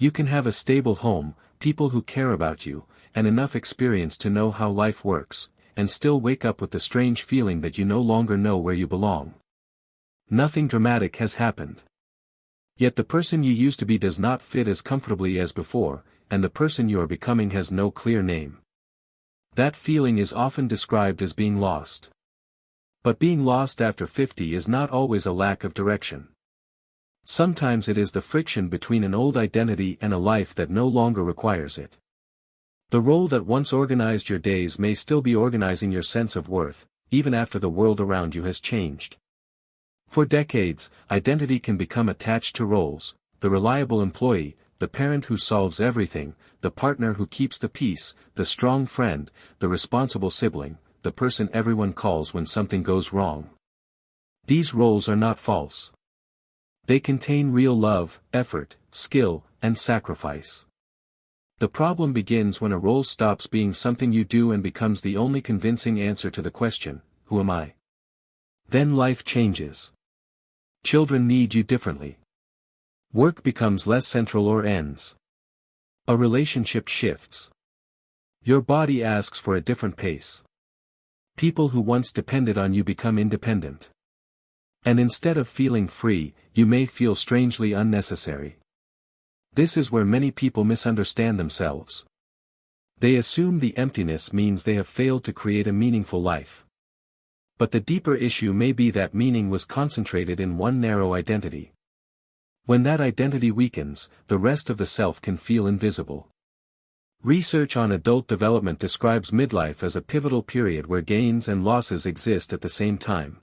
You can have a stable home, people who care about you, and enough experience to know how life works, and still wake up with the strange feeling that you no longer know where you belong. Nothing dramatic has happened. Yet the person you used to be does not fit as comfortably as before, and the person you are becoming has no clear name. That feeling is often described as being lost. But being lost after 50 is not always a lack of direction. Sometimes it is the friction between an old identity and a life that no longer requires it. The role that once organized your days may still be organizing your sense of worth, even after the world around you has changed. For decades, identity can become attached to roles: the reliable employee, the parent who solves everything, the partner who keeps the peace, the strong friend, the responsible sibling, the person everyone calls when something goes wrong. These roles are not false. They contain real love, effort, skill, and sacrifice. The problem begins when a role stops being something you do and becomes the only convincing answer to the question, who am I? Then life changes. Children need you differently. Work becomes less central or ends. A relationship shifts. Your body asks for a different pace. People who once depended on you become independent. And instead of feeling free, you may feel strangely unnecessary. This is where many people misunderstand themselves. They assume the emptiness means they have failed to create a meaningful life. But the deeper issue may be that meaning was concentrated in one narrow identity. When that identity weakens, the rest of the self can feel invisible. Research on adult development describes midlife as a pivotal period where gains and losses exist at the same time.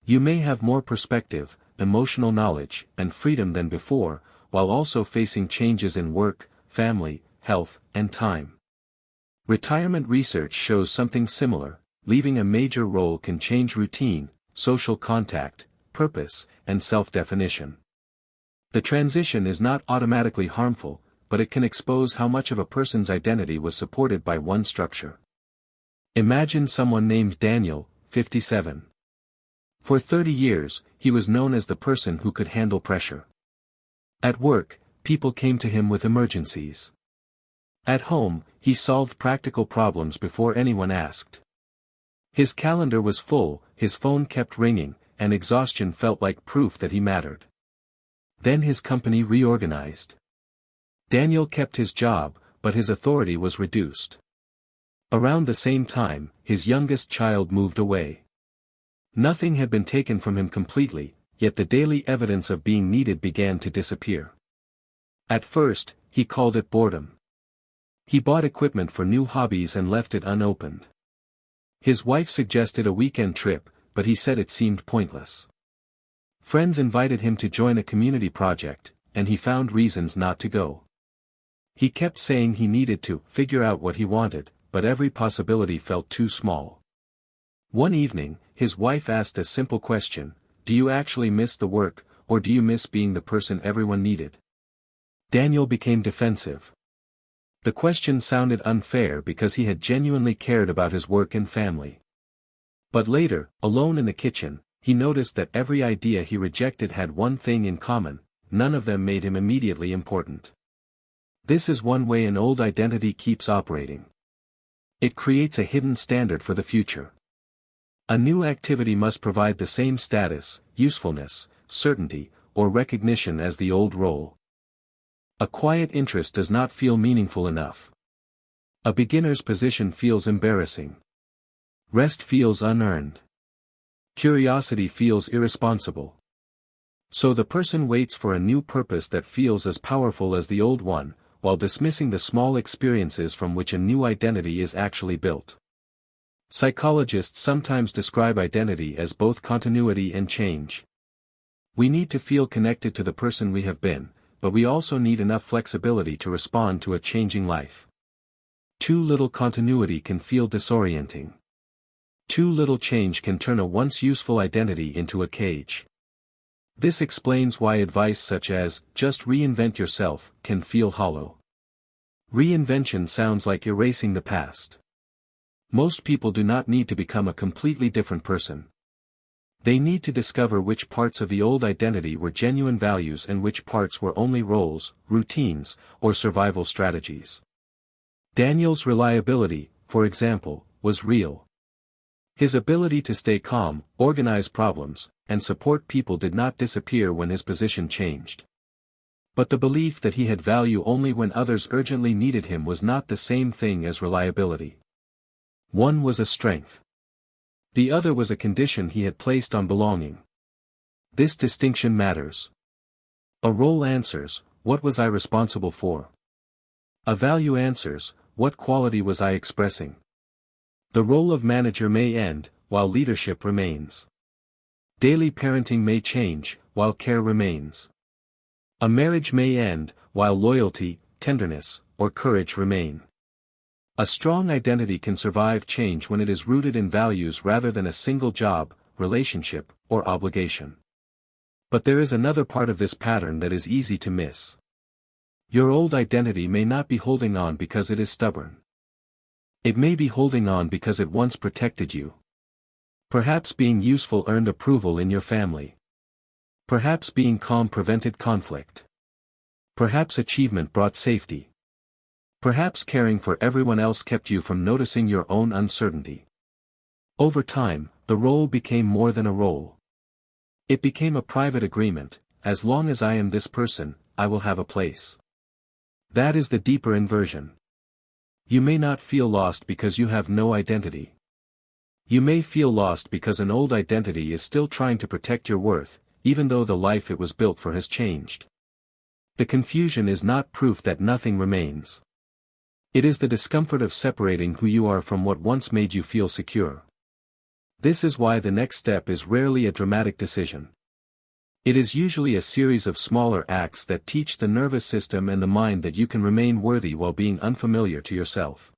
You may have more perspective, emotional knowledge, and freedom than before, while also facing changes in work, family, health, and time. Retirement research shows something similar: leaving a major role can change routine, social contact, purpose, and self-definition. The transition is not automatically harmful, but it can expose how much of a person's identity was supported by one structure. Imagine someone named Daniel, 57. For 30 years, he was known as the person who could handle pressure. At work, people came to him with emergencies. At home, he solved practical problems before anyone asked. His calendar was full, his phone kept ringing, and exhaustion felt like proof that he mattered. Then his company reorganized. Daniel kept his job, but his authority was reduced. Around the same time, his youngest child moved away. Nothing had been taken from him completely, yet the daily evidence of being needed began to disappear. At first, he called it boredom. He bought equipment for new hobbies and left it unopened. His wife suggested a weekend trip, but he said it seemed pointless. Friends invited him to join a community project, and he found reasons not to go. He kept saying he needed to figure out what he wanted, but every possibility felt too small. One evening, his wife asked a simple question: "Do you actually miss the work, or do you miss being the person everyone needed?" Daniel became defensive. The question sounded unfair because he had genuinely cared about his work and family. But later, alone in the kitchen, he noticed that every idea he rejected had one thing in common: none of them made him immediately important. This is one way an old identity keeps operating. It creates a hidden standard for the future. A new activity must provide the same status, usefulness, certainty, or recognition as the old role. A quiet interest does not feel meaningful enough. A beginner's position feels embarrassing. Rest feels unearned. Curiosity feels irresponsible. So the person waits for a new purpose that feels as powerful as the old one, while dismissing the small experiences from which a new identity is actually built. Psychologists sometimes describe identity as both continuity and change. We need to feel connected to the person we have been, but we also need enough flexibility to respond to a changing life. Too little continuity can feel disorienting. Too little change can turn a once useful identity into a cage. This explains why advice such as, "just reinvent yourself," can feel hollow. Reinvention sounds like erasing the past. Most people do not need to become a completely different person. They need to discover which parts of the old identity were genuine values and which parts were only roles, routines, or survival strategies. Daniel's reliability, for example, was real. His ability to stay calm, organize problems, and support people did not disappear when his position changed. But the belief that he had value only when others urgently needed him was not the same thing as reliability. One was a strength. The other was a condition he had placed on belonging. This distinction matters. A role answers, what was I responsible for? A value answers, what quality was I expressing? The role of manager may end, while leadership remains. Daily parenting may change, while care remains. A marriage may end, while loyalty, tenderness, or courage remain. A strong identity can survive change when it is rooted in values rather than a single job, relationship, or obligation. But there is another part of this pattern that is easy to miss. Your old identity may not be holding on because it is stubborn. It may be holding on because it once protected you. Perhaps being useful earned approval in your family. Perhaps being calm prevented conflict. Perhaps achievement brought safety. Perhaps caring for everyone else kept you from noticing your own uncertainty. Over time, the role became more than a role. It became a private agreement: as long as I am this person, I will have a place. That is the deeper inversion. You may not feel lost because you have no identity. You may feel lost because an old identity is still trying to protect your worth, even though the life it was built for has changed. The confusion is not proof that nothing remains. It is the discomfort of separating who you are from what once made you feel secure. This is why the next step is rarely a dramatic decision. It is usually a series of smaller acts that teach the nervous system and the mind that you can remain worthy while being unfamiliar to yourself.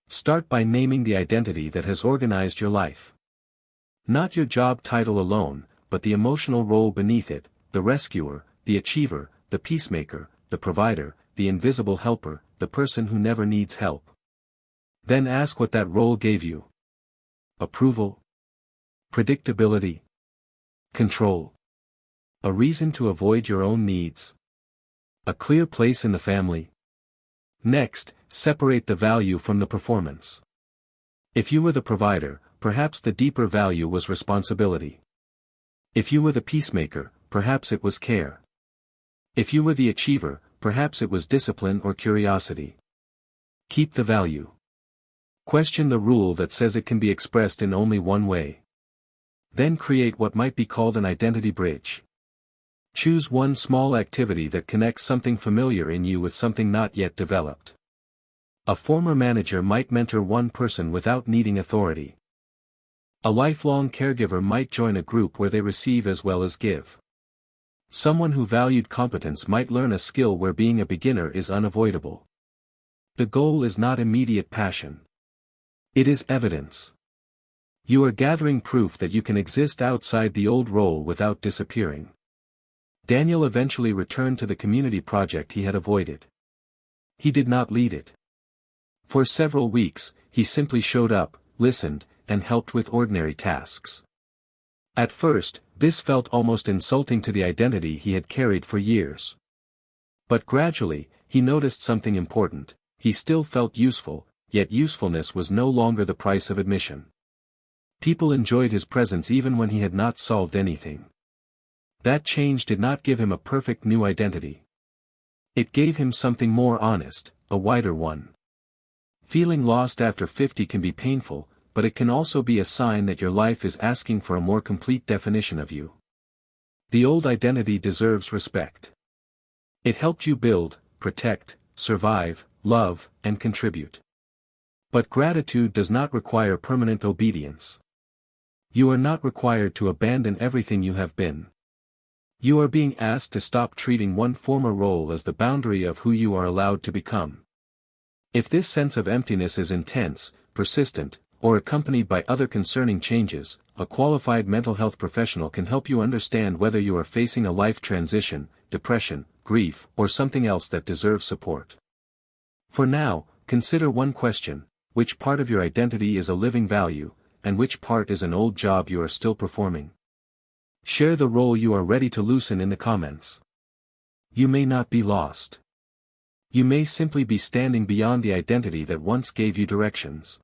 Start by naming the identity that has organized your life. Not your job title alone, but the emotional role beneath it: the rescuer, the achiever, the peacemaker, the provider, the invisible helper, the person who never needs help. Then ask what that role gave you. Approval? Predictability? Control? A reason to avoid your own needs? A clear place in the family? Next, separate the value from the performance. If you were the provider, perhaps the deeper value was responsibility. If you were the peacemaker, perhaps it was care. If you were the achiever, perhaps it was discipline or curiosity. Keep the value. Question the rule that says it can be expressed in only one way. Then create what might be called an identity bridge. Choose one small activity that connects something familiar in you with something not yet developed. A former manager might mentor one person without needing authority. A lifelong caregiver might join a group where they receive as well as give. Someone who valued competence might learn a skill where being a beginner is unavoidable. The goal is not immediate passion. It is evidence. You are gathering proof that you can exist outside the old role without disappearing. Daniel eventually returned to the community project he had avoided. He did not lead it. For several weeks, he simply showed up, listened, and helped with ordinary tasks. At first, this felt almost insulting to the identity he had carried for years. But gradually, he noticed something important: he still felt useful, yet usefulness was no longer the price of admission. People enjoyed his presence even when he had not solved anything. That change did not give him a perfect new identity. It gave him something more honest, a wider one. Feeling lost after 50 can be painful, but it can also be a sign that your life is asking for a more complete definition of you. The old identity deserves respect. It helped you build, protect, survive, love, and contribute. But gratitude does not require permanent obedience. You are not required to abandon everything you have been. You are being asked to stop treating one former role as the boundary of who you are allowed to become. If this sense of emptiness is intense, persistent, or accompanied by other concerning changes, a qualified mental health professional can help you understand whether you are facing a life transition, depression, grief, or something else that deserves support. For now, consider one question: which part of your identity is a living value, and which part is an old job you are still performing? Share the role you are ready to loosen in the comments. You may not be lost. You may simply be standing beyond the identity that once gave you directions.